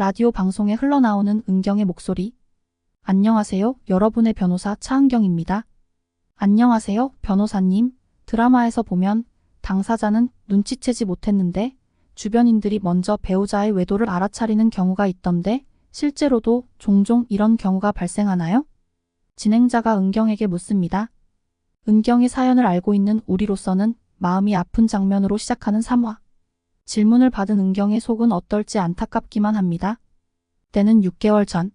라디오 방송에 흘러나오는 은경의 목소리. 안녕하세요. 여러분의 변호사 차은경입니다. 안녕하세요, 변호사님. 드라마에서 보면 당사자는 눈치채지 못했는데 주변인들이 먼저 배우자의 외도를 알아차리는 경우가 있던데 실제로도 종종 이런 경우가 발생하나요? 진행자가 은경에게 묻습니다. 은경의 사연을 알고 있는 우리로서는 마음이 아픈 장면으로 시작하는 3화. 질문을 받은 은경의 속은 어떨지 안타깝기만 합니다. 때는 6개월 전.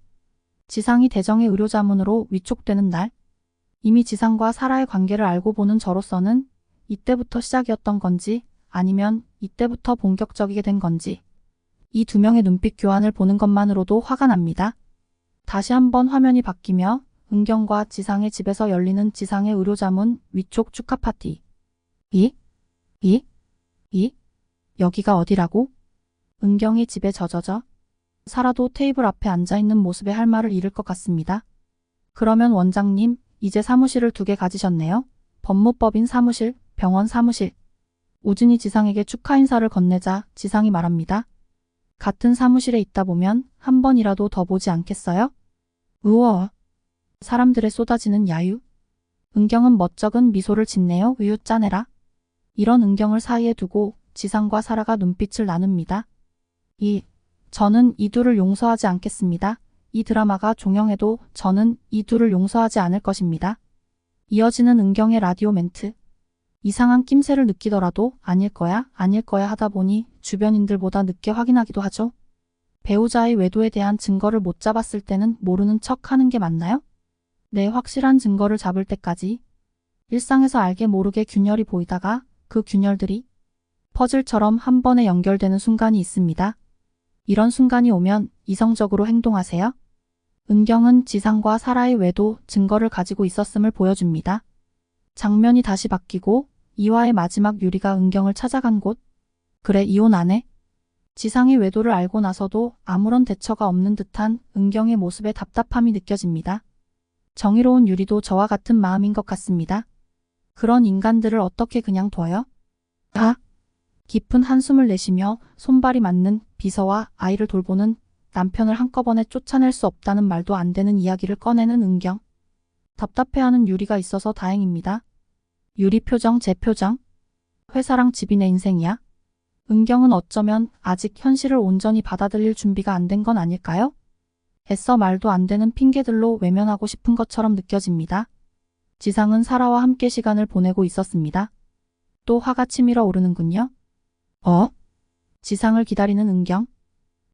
지상이 대정의 의료자문으로 위촉되는 날. 이미 지상과 사라의 관계를 알고 보는 저로서는 이때부터 시작이었던 건지 아니면 이때부터 본격적이게 된 건지 이 두 명의 눈빛 교환을 보는 것만으로도 화가 납니다. 다시 한번 화면이 바뀌며 은경과 지상의 집에서 열리는 지상의 의료자문 위촉 축하 파티. 여기가 어디라고? 은경이 집에 젖어져. 사라도 테이블 앞에 앉아있는 모습에 할 말을 잃을 것 같습니다. 그러면 원장님, 이제 사무실을 2개 가지셨네요. 법무법인 사무실, 병원 사무실. 우진이 지상에게 축하 인사를 건네자 지상이 말합니다. 같은 사무실에 있다 보면 한 번이라도 더 보지 않겠어요? 우와. 사람들의 쏟아지는 야유. 은경은 멋쩍은 미소를 짓네요. 우유 짜내라. 이런 은경을 사이에 두고 지상과 사라가 눈빛을 나눕니다. 저는 이 둘을 용서하지 않겠습니다. 이 드라마가 종영해도 저는 이 둘을 용서하지 않을 것입니다. 이어지는 은경의 라디오 멘트. 이상한 낌새를 느끼더라도 아닐 거야 하다 보니 주변인들보다 늦게 확인하기도 하죠. 배우자의 외도에 대한 증거를 못 잡았을 때는 모르는 척 하는 게 맞나요? 네, 확실한 증거를 잡을 때까지. 일상에서 알게 모르게 균열이 보이다가 그 균열들이 퍼즐처럼 한 번에 연결되는 순간이 있습니다. 이런 순간이 오면 이성적으로 행동하세요. 은경은 지상과 사라의 외도 증거를 가지고 있었음을 보여줍니다. 장면이 다시 바뀌고 2화의 마지막 유리가 은경을 찾아간 곳. 그래, 이혼 안 해? 지상의 외도를 알고 나서도 아무런 대처가 없는 듯한 은경의 모습에 답답함이 느껴집니다. 정의로운 유리도 저와 같은 마음인 것 같습니다. 그런 인간들을 어떻게 그냥 둬요? 깊은 한숨을 내쉬며 손발이 맞는 비서와 아이를 돌보는 남편을 한꺼번에 쫓아낼 수 없다는 말도 안 되는 이야기를 꺼내는 은경. 답답해하는 유리가 있어서 다행입니다. 유리 표정 제 표정. 회사랑 집이 내 인생이야. 은경은 어쩌면 아직 현실을 온전히 받아들일 준비가 안 된 건 아닐까요? 애써 말도 안 되는 핑계들로 외면하고 싶은 것처럼 느껴집니다. 지상은 사라와 함께 시간을 보내고 있었습니다. 또 화가 치밀어 오르는군요. 지상을 기다리는 은경.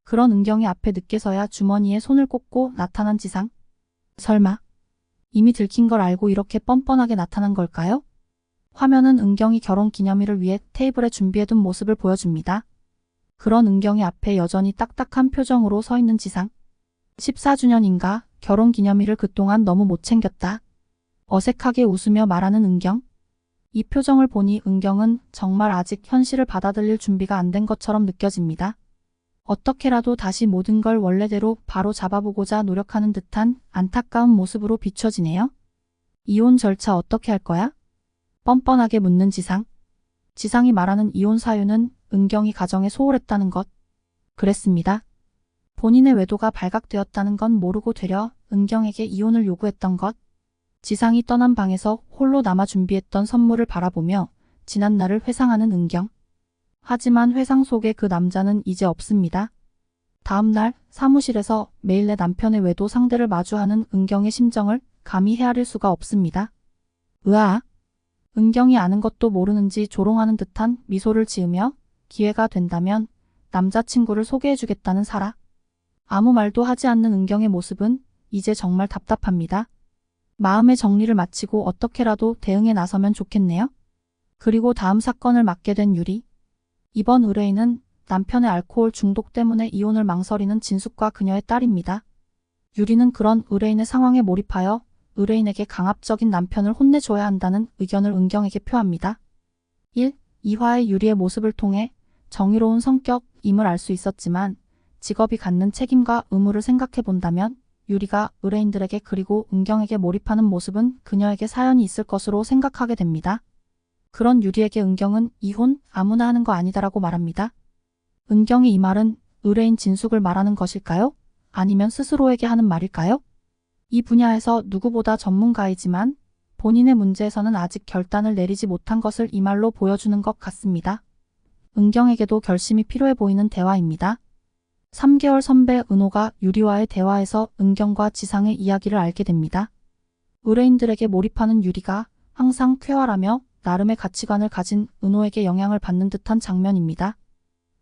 그런 은경이 앞에 늦게서야 주머니에 손을 꽂고 나타난 지상. 설마 이미 들킨 걸 알고 이렇게 뻔뻔하게 나타난 걸까요? 화면은 은경이 결혼 기념일을 위해 테이블에 준비해둔 모습을 보여줍니다. 그런 은경이 앞에 여전히 딱딱한 표정으로 서 있는 지상. 14주년인가 결혼 기념일을 그동안 너무 못 챙겼다. 어색하게 웃으며 말하는 은경. 이 표정을 보니 은경은 정말 아직 현실을 받아들일 준비가 안 된 것처럼 느껴집니다. 어떻게라도 다시 모든 걸 원래대로 바로 잡아보고자 노력하는 듯한 안타까운 모습으로 비춰지네요. 이혼 절차 어떻게 할 거야? 뻔뻔하게 묻는 지상. 지상이 말하는 이혼 사유는 은경이 가정에 소홀했다는 것. 그랬습니다. 본인의 외도가 발각되었다는 건 모르고 되려 은경에게 이혼을 요구했던 것. 지상이 떠난 방에서 홀로 남아 준비했던 선물을 바라보며 지난 날을 회상하는 은경. 하지만 회상 속에 그 남자는 이제 없습니다. 다음 날 사무실에서 매일 내 남편의 외도 상대를 마주하는 은경의 심정을 감히 헤아릴 수가 없습니다. 은경이 아는 것도 모르는지 조롱하는 듯한 미소를 지으며 기회가 된다면 남자친구를 소개해주겠다는 사라. 아무 말도 하지 않는 은경의 모습은 이제 정말 답답합니다. 마음의 정리를 마치고 어떻게라도 대응에 나서면 좋겠네요. 그리고 다음 사건을 맡게 된 유리. 이번 의뢰인은 남편의 알코올 중독 때문에 이혼을 망설이는 진숙과 그녀의 딸입니다. 유리는 그런 의뢰인의 상황에 몰입하여 의뢰인에게 강압적인 남편을 혼내줘야 한다는 의견을 은경에게 표합니다. 2화의 유리의 모습을 통해 정의로운 성격임을 알 수 있었지만 직업이 갖는 책임과 의무를 생각해 본다면 유리가 의뢰인들에게 그리고 은경에게 몰입하는 모습은 그녀에게 사연이 있을 것으로 생각하게 됩니다. 그런 유리에게 은경은 이혼 아무나 하는 거 아니다라고 말합니다. 은경이 이 말은 의뢰인 진숙을 말하는 것일까요? 아니면 스스로에게 하는 말일까요? 이 분야에서 누구보다 전문가이지만 본인의 문제에서는 아직 결단을 내리지 못한 것을 이 말로 보여주는 것 같습니다. 은경에게도 결심이 필요해 보이는 대화입니다. 3개월 선배 은호가 유리와의 대화에서 은경과 지상의 이야기를 알게 됩니다. 의뢰인들에게 몰입하는 유리가 항상 쾌활하며 나름의 가치관을 가진 은호에게 영향을 받는 듯한 장면입니다.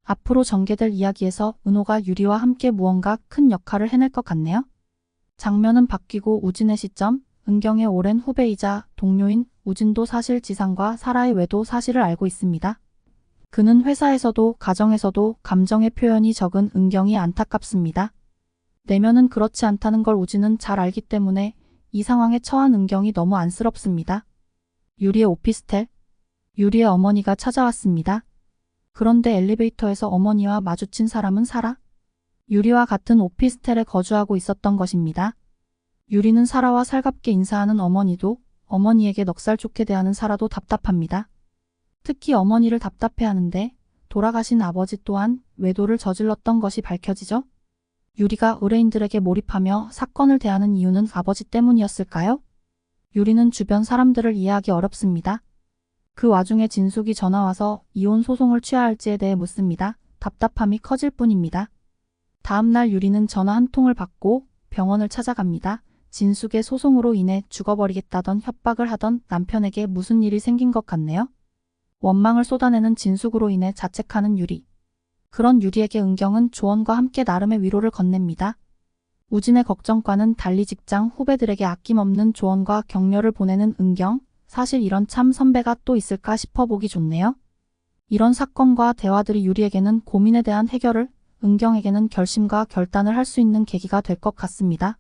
앞으로 전개될 이야기에서 은호가 유리와 함께 무언가 큰 역할을 해낼 것 같네요. 장면은 바뀌고 우진의 시점, 은경의 오랜 후배이자 동료인 우진도 사실 지상과 사라의 외도 사실을 알고 있습니다. 그는 회사에서도 가정에서도 감정의 표현이 적은 은경이 안타깝습니다. 내면은 그렇지 않다는 걸 우진은 잘 알기 때문에 이 상황에 처한 은경이 너무 안쓰럽습니다. 유리의 오피스텔. 유리의 어머니가 찾아왔습니다. 그런데 엘리베이터에서 어머니와 마주친 사람은 사라. 유리와 같은 오피스텔에 거주하고 있었던 것입니다. 유리는 사라와 살갑게 인사하는 어머니도 어머니에게 넉살 좋게 대하는 사라도 답답합니다. 특히 어머니를 답답해하는데 돌아가신 아버지 또한 외도를 저질렀던 것이 밝혀지죠. 유리가 의뢰인들에게 몰입하며 사건을 대하는 이유는 아버지 때문이었을까요? 유리는 주변 사람들을 이해하기 어렵습니다. 그 와중에 진숙이 전화와서 이혼 소송을 취하할지에 대해 묻습니다. 답답함이 커질 뿐입니다. 다음날 유리는 전화 한 통을 받고 병원을 찾아갑니다. 진숙의 소송으로 인해 죽어버리겠다던 협박을 하던 남편에게 무슨 일이 생긴 것 같네요. 원망을 쏟아내는 진숙으로 인해 자책하는 유리. 그런 유리에게 은경은 조언과 함께 나름의 위로를 건넵니다. 우진의 걱정과는 달리 직장 후배들에게 아낌없는 조언과 격려를 보내는 은경. 사실 이런 참 선배가 또 있을까 싶어 보기 좋네요. 이런 사건과 대화들이 유리에게는 고민에 대한 해결을, 은경에게는 결심과 결단을 할 수 있는 계기가 될 것 같습니다.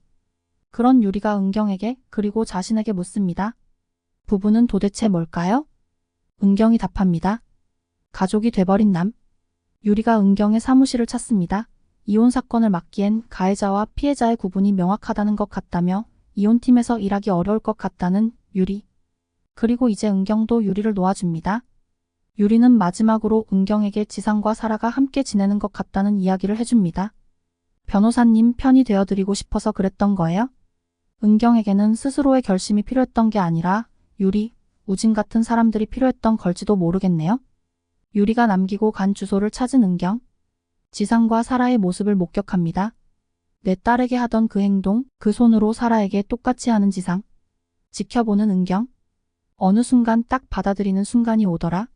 그런 유리가 은경에게 그리고 자신에게 묻습니다. 부부는 도대체 뭘까요? 은경이 답합니다. 가족이 돼버린 남. 유리가 은경의 사무실을 찾습니다. 이혼 사건을 막기엔 가해자와 피해자의 구분이 명확하다는 것 같다며 이혼팀에서 일하기 어려울 것 같다는 유리. 그리고 이제 은경도 유리를 놓아줍니다. 유리는 마지막으로 은경에게 지상과 사라가 함께 지내는 것 같다는 이야기를 해줍니다. 변호사님 편이 되어드리고 싶어서 그랬던 거예요? 은경에게는 스스로의 결심이 필요했던 게 아니라 유리, 우진 같은 사람들이 필요했던 걸지도 모르겠네요. 유리가 남기고 간 주소를 찾은 은경. 지상과 사라의 모습을 목격합니다. 내 딸에게 하던 그 행동, 그 손으로 사라에게 똑같이 하는 지상. 지켜보는 은경. 어느 순간 딱 받아들이는 순간이 오더라.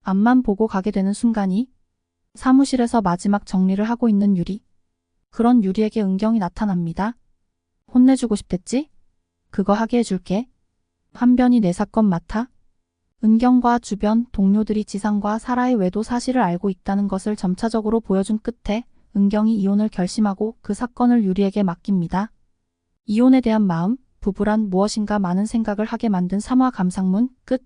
앞만 보고 가게 되는 순간이. 사무실에서 마지막 정리를 하고 있는 유리. 그런 유리에게 은경이 나타납니다. 혼내주고 싶댔지? 그거 하게 해줄게. 한변이 내 사건 맡아? 은경과 주변 동료들이 지상과 사라의 외도 사실을 알고 있다는 것을 점차적으로 보여준 끝에 은경이 이혼을 결심하고 그 사건을 유리에게 맡깁니다. 이혼에 대한 마음, 부부란 무엇인가 많은 생각을 하게 만든 3화 감상문 끝.